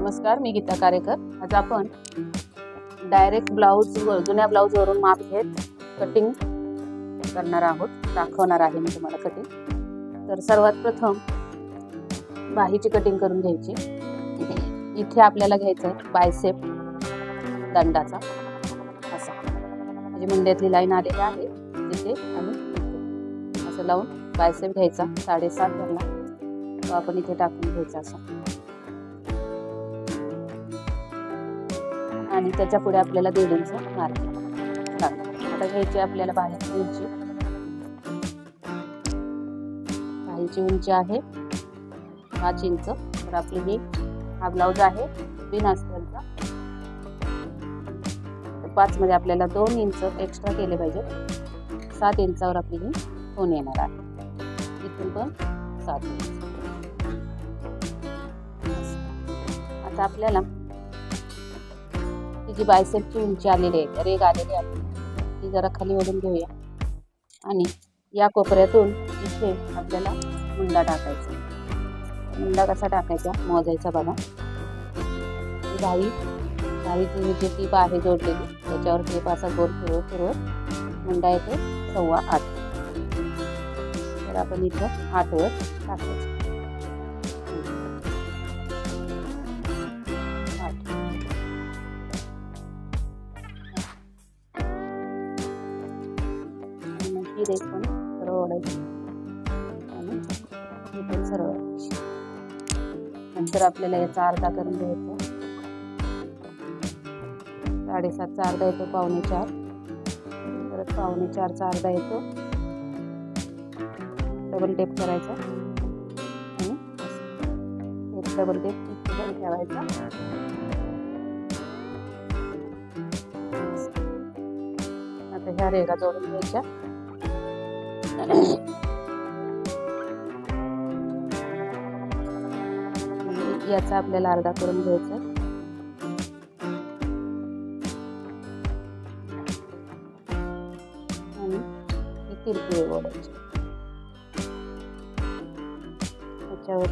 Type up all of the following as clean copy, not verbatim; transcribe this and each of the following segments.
नमस्कार, मी गीता कारेकर। आज आपण डायरेक्ट ब्लाउज जुन्या ब्लाउज वरून माप घेत कटिंग करणार आहोत, दाखवणार आहे मी तुम्हाला कटिंग। तर सर्वात प्रथम बाहीची कटिंग करून घ्यायची। इथे आपल्याला घ्यायचं आहे बायसेप दंडाचा, असा म्हणजे मुंड्यातली लाईन आलेली आहे तिथे आणि इथे असं लावून बायसेप घ्यायचा। 7.5 भरला तो आपण इथे टाकून घ्यायचा असा, आणि त्याच्या पुढे आपल्याला 1.5 इंच मार्जिन आता घ्यायची आपल्याला बाहीची उंची। बाहीची उंची आहे 5 इंच। तर आपली हा ब्लाउज आहे बिन अस्तरचा, तर 5 मध्ये आपल्याला 2 इंच एक्स्ट्रा केले पाहिजे। 7 इंचावर आपली ही होऊन येणार आहे, इथून पण 7 इंच। आता आपल्याला जी बायसेपची उंची आलेली आहे, रेग आलेली आहे, ती जरा खाली ओढून घेऊया आणि या कोपऱ्यातून इथे आपल्याला मुंडा टाकायचा। मुंडा कसा टाकायचा मोजायचा बघा। बाहीची जी टीप आहे जोडलेली त्याच्यावर टीप असा गोल फिरवत मुंडा येतो 8.25। तर आपण इथं 8 वर टाकायचं। ही रेग पण सरळ ओढायची आणि ही पण सरळ ओढायची। नंतर आपल्याला याचा अर्धा करून घ्यायचा। 7.5 चा अर्धा येतो 4.25, परत 4.25 चा अर्धा येतो, डबल टेप करायचा आणि एक डबल टेप इथे पण ठेवायचा। आता ह्या रेगा जोडून घ्यायच्या। याचा आपल्याला अर्धा करून घ्यायचा आणि ही तिरकी ओढायची। त्याच्यावर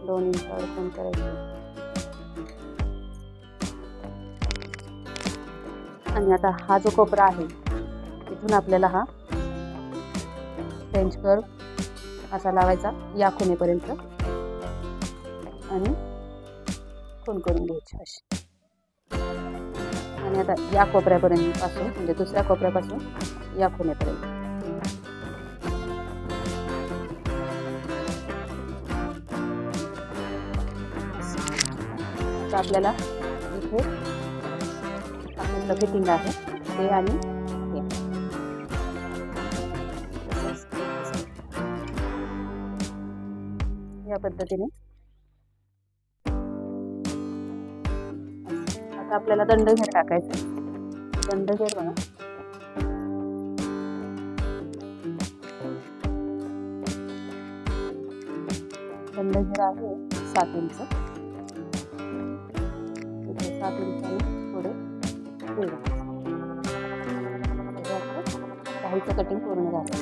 2 इंचावर पण करायचं आणि आता हा जो कोपरा आहे इथून आपल्याला हा फ्रेंच कर्व असा लावायचा या खुणेपर्यंत आणि खूण करून घ्यायची अशी। आणि आता या कोपऱ्यापर्यंत पासून म्हणजे दुसऱ्या कोपऱ्यापासून या खुणेपर्यंत आता आपल्याला इथे आपलं फिटिंग आहे ते आणि या पद्धतीने। आता आपल्याला दंडघेर टाकायचं। दंडघेर बघा, दंडघेर आहे 7 इंच। इथे 7 इंचाने पुढे बाहीचं कटिंग पूर्ण झालं।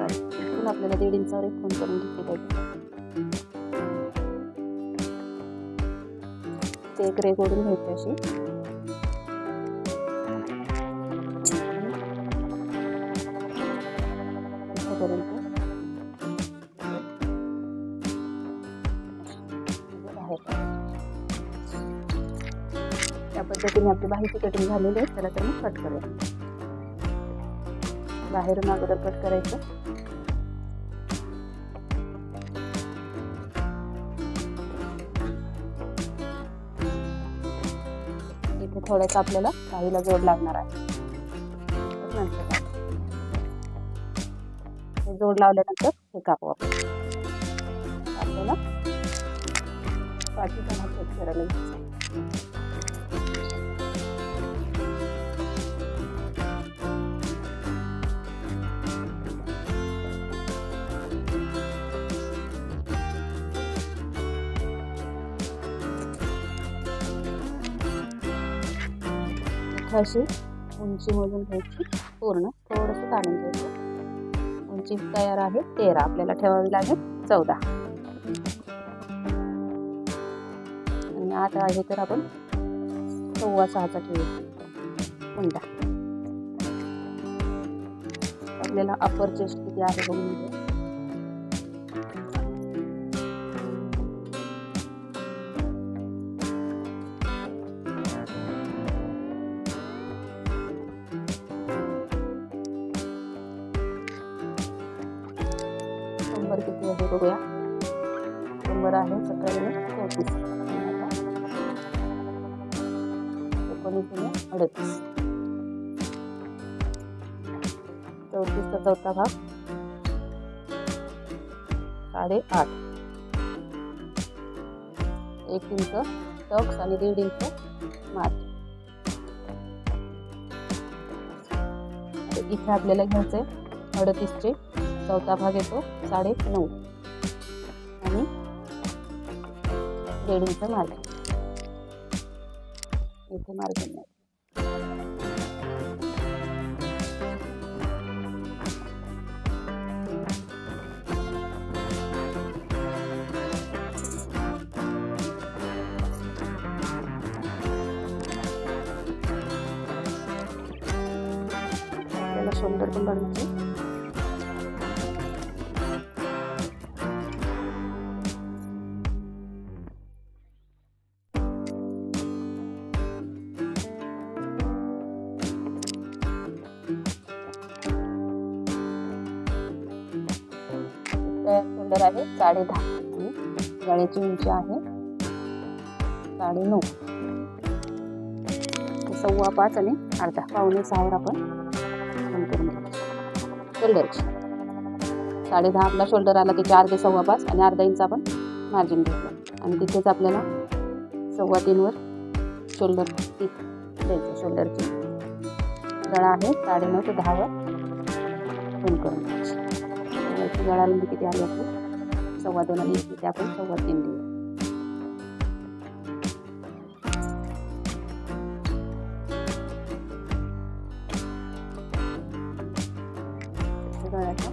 इथून आपल्याला 1.5 इंचावर एक खूण करून घेतली पाहिजे। ते एक रेग ओढून घ्यायची अशी, त्या पद्धतीने आपली बाहीची कटिंग झालेली आहे। त्याला तर मग कट करूया। बाहेरून अगोदर कट करायचं, इथे थोड्यासा आपल्याला बाहीला जोड लागणार आहे। नंतर हे जोड लावल्यानंतर हे कापू आपल्याला पाठीचा भाग कट करायला घ्यायचा। अशी उंची मोजून घ्यायची, पूर्ण थोडंसं काढून घ्यायचं। उंची तयार आहे 13, आपल्याला ठेवावी लागेल 14। 8 आहे तर आपण 6.25चा ठेवूया मुंडा. आपल्याला अपर चेस्ट किती आहे बघून घेऊ. कंबर किती आहे बघूया. कंबर आहे 17.34. 19.38. 34चा चौथा भाग 8.5. 1 इंच टक्स आणि 1.5 इंच मार्जिन. इथे आपल्याला घ्यायचंय 38चे चौथा भाग येतो 9.5 आणि 1.5 इंच मार्जिन. इथे मार्जिन नाही. आपल्याला शोल्डर पण बनवायचे. शोल्डर आहे 10.5 आणि गळ्याची उंची आहे 9.5. 5.25 आणि अर्धा 5.25 आपण करून घ्यायचं. शोल्डरची 10.5 आपला शोल्डर आला, त्याचे अर्धे 5.25 आणि अर्धा इंच आपण मार्जिन घेतलं आणि तिथेच आपल्याला 3.25 वर शोल्डर द्यायचं. शोल्डरची गळा आहे 9.5 ते 10 वर करून घ्यायची. गळा रुंदी किती आली आपली 2.25 आली, तिथे आपण 3.25 देऊ. गळ्याचा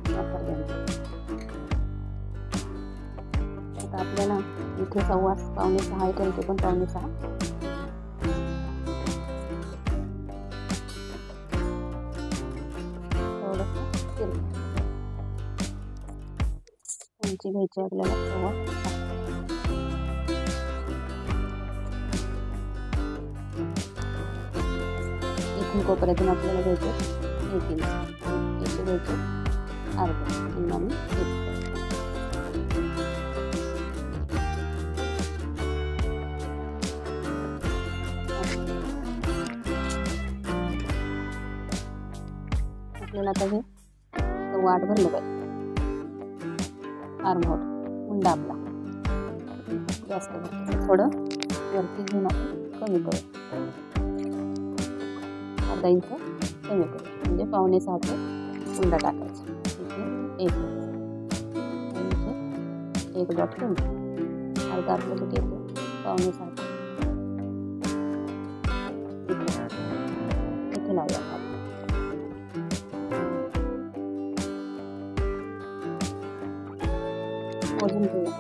वापर घ्यायचा. आता आपल्याला इथे 5.25 आहे तर इथे पण 5.25. उंची घ्यायची आपल्याला 6.25. इथून कोपऱ्यातून आपल्याला घ्यायचं 1 इंच. इथे घ्यायचं अर्धा आणि 1. आपल्याला आता हे 8 भरलं पाहिजे. आर्म होल मुंडा आपला जास्त थोडं वरती घेऊन आपण कमी करू. अर्धा इंच कमी करू म्हणजे 5.25 मुंडा टाकायचा. इथे 1 इंच इथे 1 डॉट कमी. अर्धा आपलं कुठे येतो 5.25 इथे लावूया. मोजून घेऊया.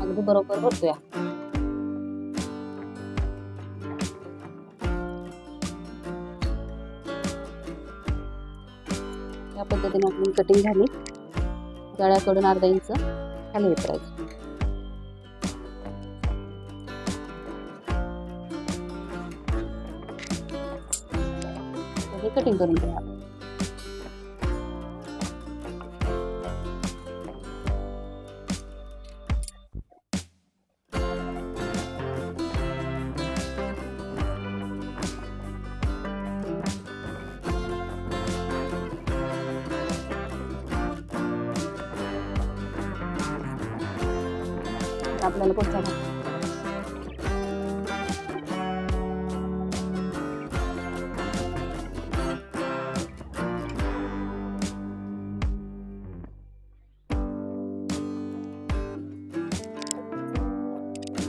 अगदी बरोबर होतोय. या पद्धतीने आपली कटिंग झाली. गळ्याकडून अर्धा इंच खाली उतरायचं. हे कटिंग करून घ्या. आपल्याला पुढचा भाग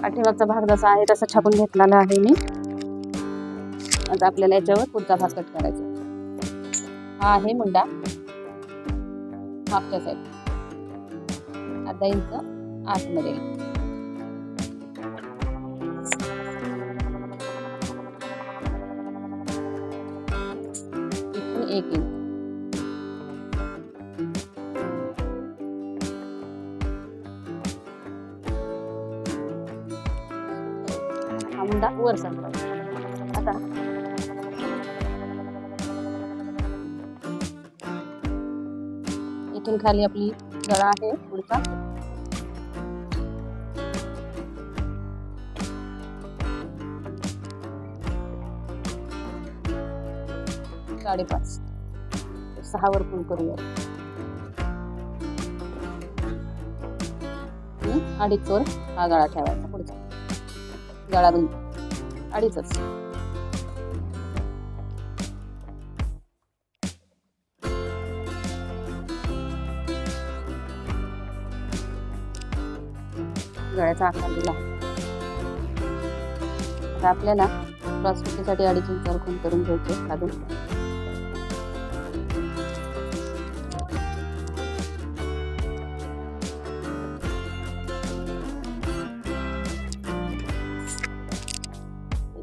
पाठीमागचा भाग जसा आहे तसा छापून घेतलेला आहे मी. आता आपल्याला याच्यावर पुढचा भाग कट करायचा. हा आहे मुंडा. मागच्या साईड अर्धा इंच आतमध्ये. इथून 1 इंच. हा मुंडा वर सरकवायचा. आता इथून खाली आपली गळा आहे पुढचा. साडेपाच 6 वर फुल करूया. 2.5 वर हा गळा ठेवायचा. पुढचा गळा बंद 2.5च. गळ्याचा आकार दिला. आता आपल्याला क्रॉसपट्टीसाठी 2.5 इंचावर खूण करून घ्यायचे. अजून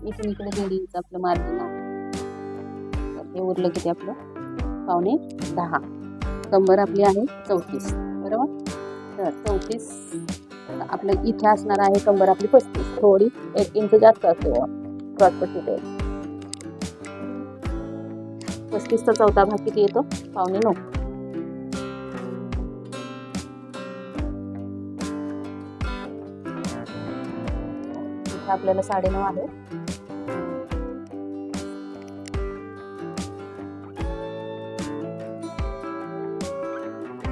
इथून इकडे 1.5 इंच आपलं मार्जिन आहे. तर हे उरलं किती आपलं 9.25. कंबर आपली आहे 34. बरोबर. तर 34 आपलं इथे असणार आहे. कंबर आपली 35. थोडी 1 इंच जास्त असते क्रॉसपट्टीचे. 35चा चौथा भाग किती येतो 9.25. इथे आपल्याला 9.5 आहे.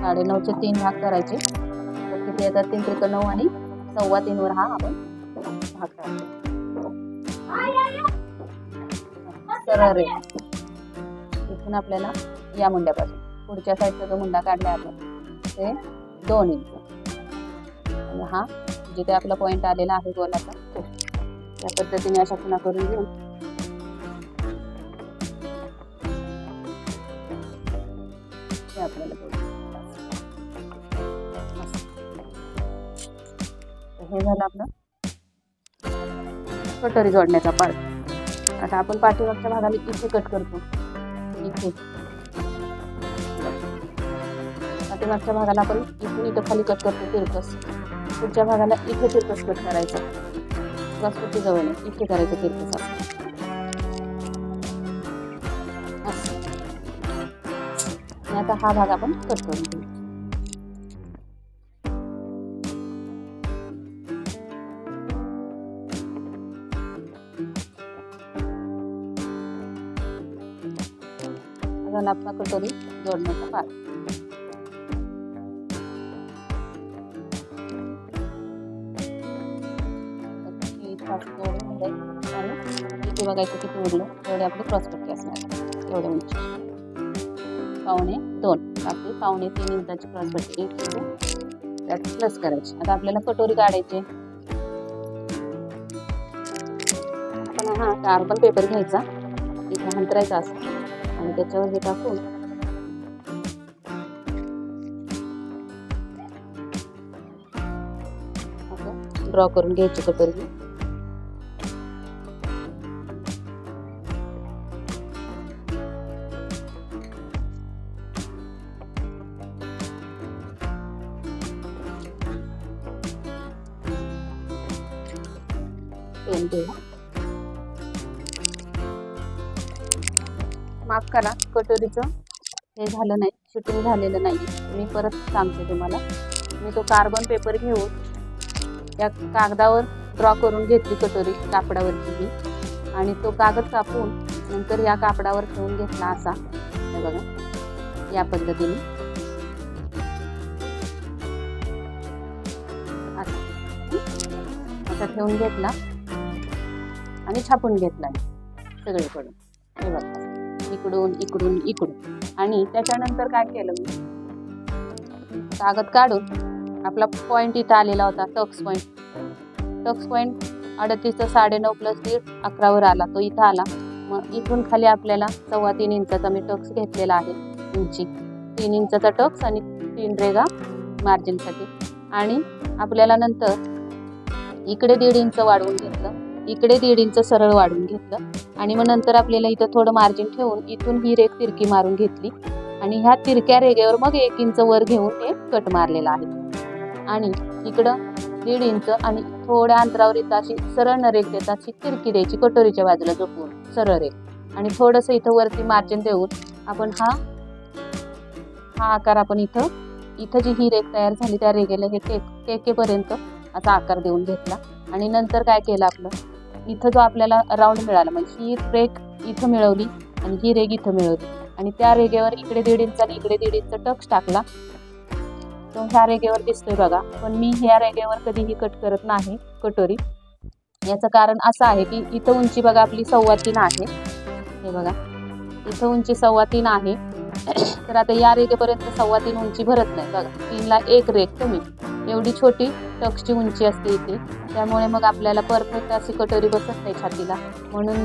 9.5चे 3 भाग करायचे. तर किती येतात 3 त्रिक 9 आणि 3.25 वर हा आपण भाग करायचा. सरळ रेषा इथून आपल्याला या मुंड्यापासून पुढच्या साईडचा जो मुंडा काढलाय आपण ते 2 इंच आणि हा जिथे आपला पॉइंट आलेला आहे गोलाचा तो या पद्धतीने अशा खुणा करून घेऊन आपल्याला हे झालं आपलं कटोरी जोडण्याचा पार्ट. आता आपण पाठीमागच्या भागाला इथे कट करतो. इथे पाठीमागच्या भागाला आपण इथून इथं खाली कट करतो तिरकस. पुढच्या भागाला इथे तिरकस कट करायचा. क्रॉसपट्टी जवळ इथे करायचं तिरकस असं. आणि आता हा भाग आपण कट करून घेऊ. आपला कटोरी जोडण्याचा पार्ट. आणि इथे बघायचं किती उरलं तेवढे आपले क्रॉसपट्टी असणार. एवढं उंची 2.25 आपली 2.25 इंचाची क्रॉसपट्टी त्यात प्लस करायची. आता आपल्याला कटोरी काढायची. आपण हा कार्बन पेपर घ्यायचा. इथे अंतरायचा असं आणि त्याच्यावर हे टाकून ड्रॉ करून घ्यायची कटोरी. माफ करा कटोरीचं हे झालं नाही, शूटिंग झालेलं नाही. मी परत सांगते तुम्हाला. मी तो कार्बन पेपर घेऊन त्या कागदावर ड्रॉ करून घेतली कटोरी कापडावरची आणि तो कागद कापून नंतर या कापडावर ठेवून घेतला असा. हे बघा या पद्धतीने असा ठेवून घेतला आणि छापून घेतला सगळीकडून. हे बघा इकडून इकडून इकडून. आणि त्याच्यानंतर काय केलं मी कागद काढून आपला पॉइंट इथं आलेला होता टक्स पॉइंट. टक्स पॉइंट 38चा 9.5 प्लस 1.5 11वर आला. तो इथं आला. मग इथून खाली आपल्याला 3.25 इंचाचा मी टक्स घेतलेला आहे. उंची 3 इंचाचा टक्स आणि 3 रेगा मार्जिनसाठी. आणि आपल्याला नंतर इकडे 1.5 इंच वाढवून घेतलं, इकडे 1.5 इंच सरळ वाढवून घेतलं आणि मग नंतर आपल्याला इथं थोडं मार्जिन ठेवून इथून ही रेग तिरकी मारून घेतली आणि ह्या तिरक्या रेगेवर मग 1 इंच वर घेऊन हे कट मारलेला आहे. आणि इकडं 1.5 इंच आणि थोड्या अंतरावर इथं अशी सरळ रेग देत अशी तिरकी द्यायची कटोरीच्या बाजूला झोपून सरळ रेग आणि थोडंसं इथं वरती मार्जिन देऊन आपण हा आकार आपण इथं जी ही रेग तयार झाली त्या रेगेला हे टेकेपर्यंत असा आकार देऊन घेतला. आणि नंतर काय केलं, आपलं इथं जो आपल्याला राऊंड मिळाला म्हणजे ही रेग इथं मिळवली आणि ही रेग इथं मिळवली आणि त्या रेगेवर इकडे 1.5 इंच आणि इकडे 1.5 इंच टक्स टाकला. तो ह्या रेगेवर दिसतोय बघा, पण मी ह्या रेगेवर कधीही कट करत नाही कटोरी. याचं कारण असं आहे की इथं उंची बघा आपली 3.25 आहे, हे बघा इथं उंची 3.25 आहे. तर आता या रेगेपर्यंत 3.25 उंची भरत नाही बघा, 3ला 1 रेग कमी, एवढी छोटी टक्सची उंची असते इथे. त्यामुळे मग आपल्याला परफेक्ट अशी कटोरी बसत नाही छातीला. म्हणून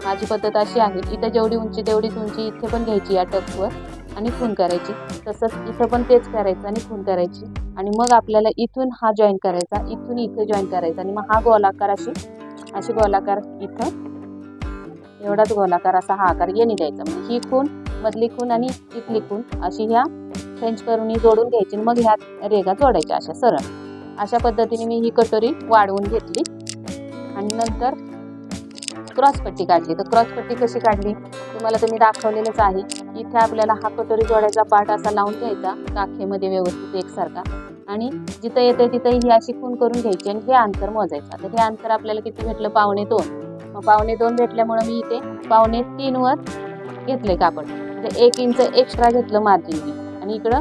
माझी पद्धत अशी आहे, इथं जेवढी उंची तेवढीच उंची इथे पण घ्यायची या टक्सवर आणि खून करायची. तसंच इथं पण तेच करायचं आणि खून करायची. आणि मग आपल्याला इथून हा जॉईन करायचा, इथून इथे जॉईन करायचा आणि मग हा गोलाकार अशी गोलाकार इथं एवढाच गोलाकार असा हा आकार येणे द्यायचा. म्हणजे ही खून, मधली खून आणि इथली खून अशी ह्या फ्रेंच करून जोडून घ्यायची. मग ह्या रेगा जोडायच्या अशा सरळ. अशा पद्धतीने मी ही कटोरी वाढवून घेतली आणि नंतर क्रॉसपट्टी काढली. तर क्रॉसपट्टी कशी काढली तुम्हाला तर मी दाखवलेलंच आहे. इथे आपल्याला हा कटोरी जोडायचा पार्ट असा लावून घ्यायचा काखेमध्ये व्यवस्थित एकसारखा आणि जिथं येते तिथं ही अशी खून करून घ्यायची आणि हे अंतर मोजायचं. तर हे अंतर आपल्याला किती भेटलं, 2.25. मग 2.25 भेटल्यामुळे मी इथे 2.25 वर घेतले कापड, म्हणजे 1 इंच एक्स्ट्रा घेतलं मार्जिन आणि इकडं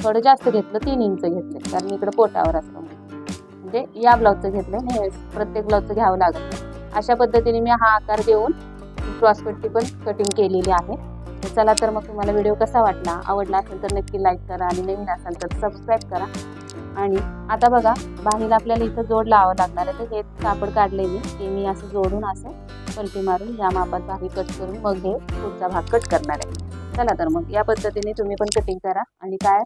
थोडं जास्त घेतलं, 3 इंच घेतले, कारण इकडं पोटावर असतं म्हणजे या ब्लाऊजचं घेतलं, हे प्रत्येक ब्लाऊजचं घ्यावं लागत नाही. अशा पद्धतीने मी हा आकार देऊन क्रॉसपट्टी पण कटिंग केलेली आहे. चला तर मग तुम्हाला व्हिडिओ कसा वाटला, आवडला असेल तर नक्की लाईक करा आणि नवीन असाल तर सबस्क्राईब करा. आणि आता बघा बाहीला आपल्याला इथं जोड लावावं लागणार आहे. तर हे कापड काढले ते मी असं जोडून असं पलटी मारून या मापात बाही कट करून मग हे पुढचा भाग कट करणार आहे. चला तर मग या पद्धतीने तुम्ही पण कटिंग करा आणि काय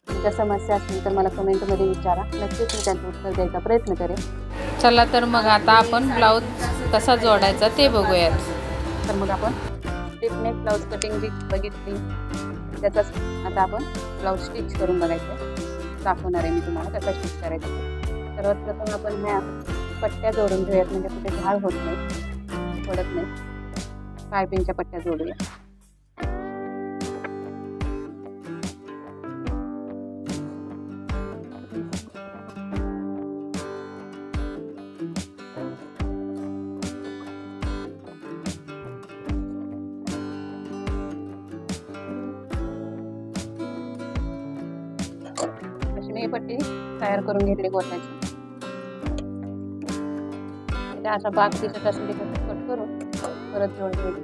तुमच्या समस्या असतील तर मला कमेंटमध्ये विचारा, नक्कीच मी त्यांचं उत्तर द्यायचा प्रयत्न करेन. चला तर मग आता आपण ब्लाऊज कसा जोडायचा ते बघूयात. तर मग आपण स्ट्रिप नेक ब्लाऊज कटिंग जी बघितली त्याचाच आता आपण ब्लाऊज स्टिच करून बघायचं दाखवणार आहे मी तुम्हाला कसा स्टिच करायचं. सर्वात प्रथम आपण ह्या पट्ट्या जोडून घेऊयात, म्हणजे कुठे झाड होत नाही, पडत नाही. पायपिनच्या पट्ट्या जोडूया. ही पट्टी तयार करून घेतली गोठ्याची. त्या अशा बाग दिसत असलेली कट करून परत जोड घ्यायचा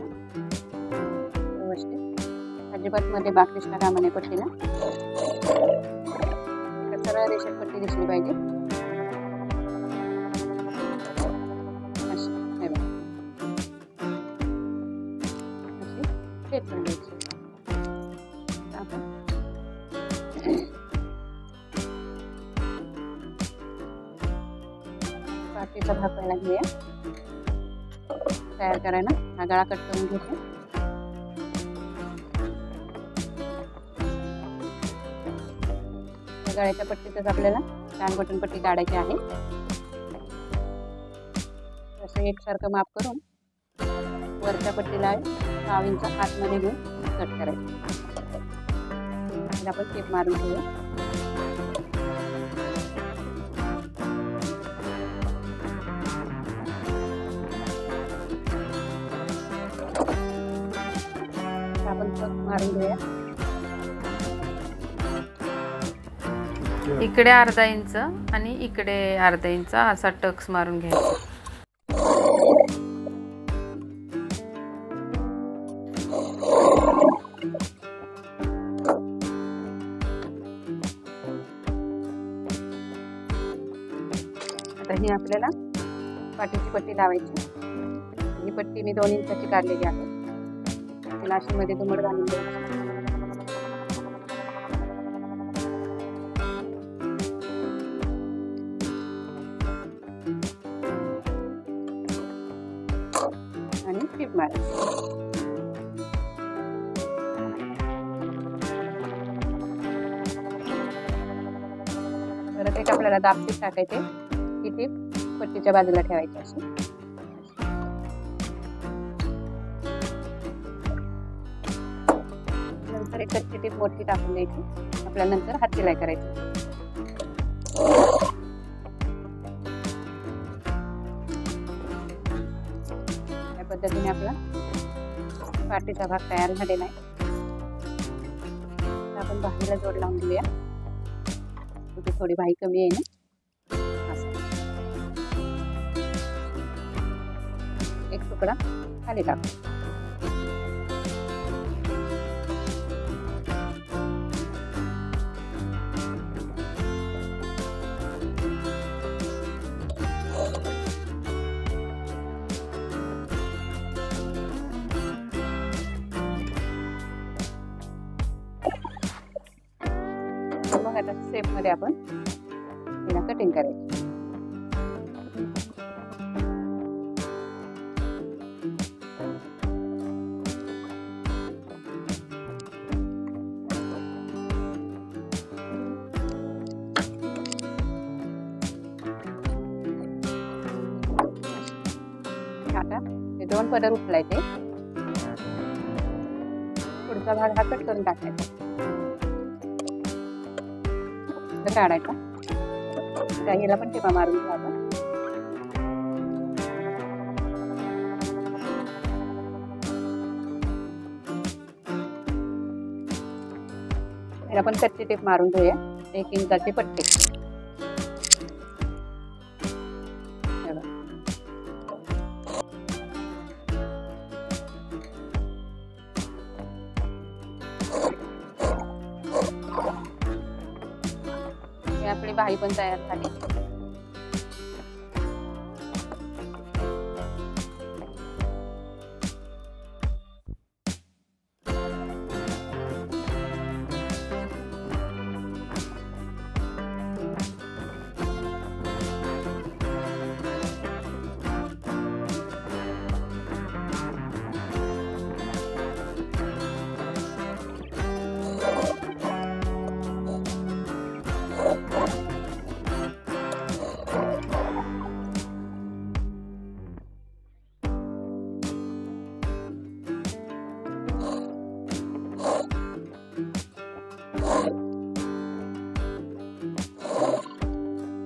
व्यवस्थित. अजिबात मध्ये बाग दिसणार कामाने पट्टीला, सरळ रेषेत पट्टी दिसली पाहिजे. अशी हे बघा, अशी स्ट्रेट करून घ्यायची. बाकीचा भाग पहिला घेऊया. तयार करायला हा गळा कट करून घेते. गळ्याच्या पट्टीतच आपल्याला 4 बटन पट्टी काढायची आहे. असं एकसारखं माप करून वरच्या पट्टीला 6 इंच आतमध्ये घेऊन कट करायचं. आपण टेप मारून घेऊया. आपण मारून घेऊया. इकडे अर्धा इंच आणि इकडे अर्धा इंच असा टक्स मारून घ्यायचा. आता ही आपल्याला पाठीची पट्टी लावायची. ही पट्टी मी 2 इंचाची काढलेली आहे. तिला अशी मध्ये दुमड घालून द्यायची. परत एक आपल्याला दाब टीप टाकायचे, ही टीप पट्टीच्या बाजूला ठेवायची अशी. नंतर एक कच्ची टीप मोठी टाकून द्यायची. आपल्याला नंतर हात शिलाई करायची. या पद्धतीने आपला पाठीचा भाग तयार झालेला आहे. आपण बाहीला जोड लावून घेऊया. इथे थोडी बाही कमी आहे ना, असं एक तुकडा खाली टाकू. मग आता स्टेप मध्ये आपण हिला कटिंग करायची. आता हे 2 पदर उचलायचे. पुढचा भाग हा कट करून टाकायचा, काढायचा. हिला पण टिपा मारून घेऊ आपण. हिला पण कच्ची टीप मारून घेऊया. 1 इंचाची पट्टी. आपली बाही पण तयार झाली.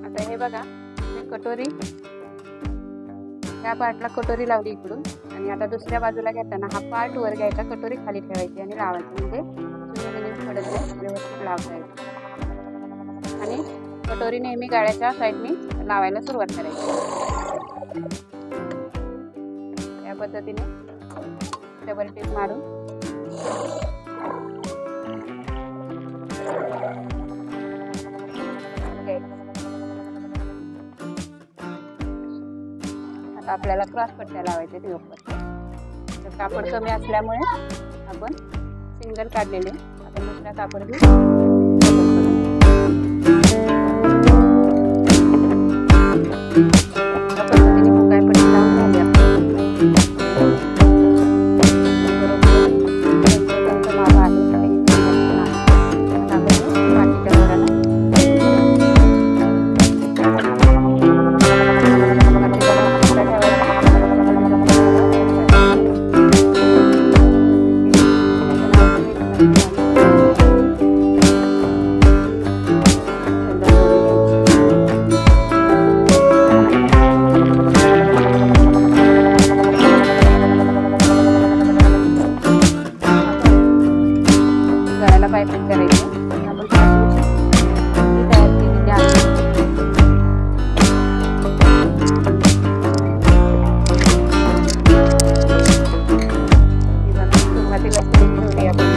आता हे बघा, कटोरी ह्या पार्टला कटोरी लावली इकडून, आणि आता दुसऱ्या बाजूला घेताना हा पार्ट वर घ्यायचा, कटोरी खाली ठेवायची आणि लावायची. म्हणजे पडत नाही, व्यवस्थित लावता येईल. आणि कटोरी नेहमी गाळ्याच्या साईडनी लावायला सुरुवात करायची. या पद्धतीने डबल टिप मारून आता आपल्याला क्रॉस पट्ट्या लावायच्या दिवसभर. तर कापड कमी असल्यामुळे आपण सिंगल काढलेले. आपण दुसऱ्या कापड घेऊ. पाइपिंग करायची. आपण तयार केलेली आहे. सुरुवातीला ठेवली आपण.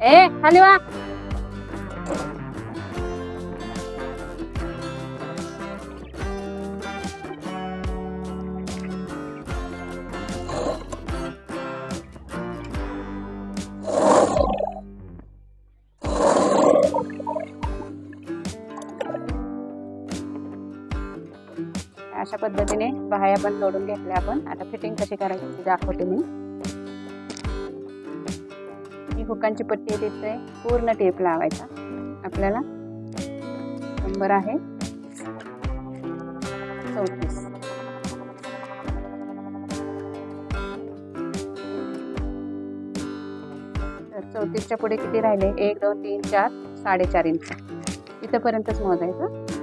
ए खाली वा. अशा पद्धतीने बाह्या पण जोडून घेतल्या आपण. आता फिटिंग कशी करायची ती दाखवते मी. ही हुकांची पट्टी आहे तिथे पूर्ण टेप लावायचा आपल्याला. नंबर आहे 34. तर 34च्या पुढे किती राहिले? 1 2 3 4 4.5 इंच इथपर्यंतच मोजायचं.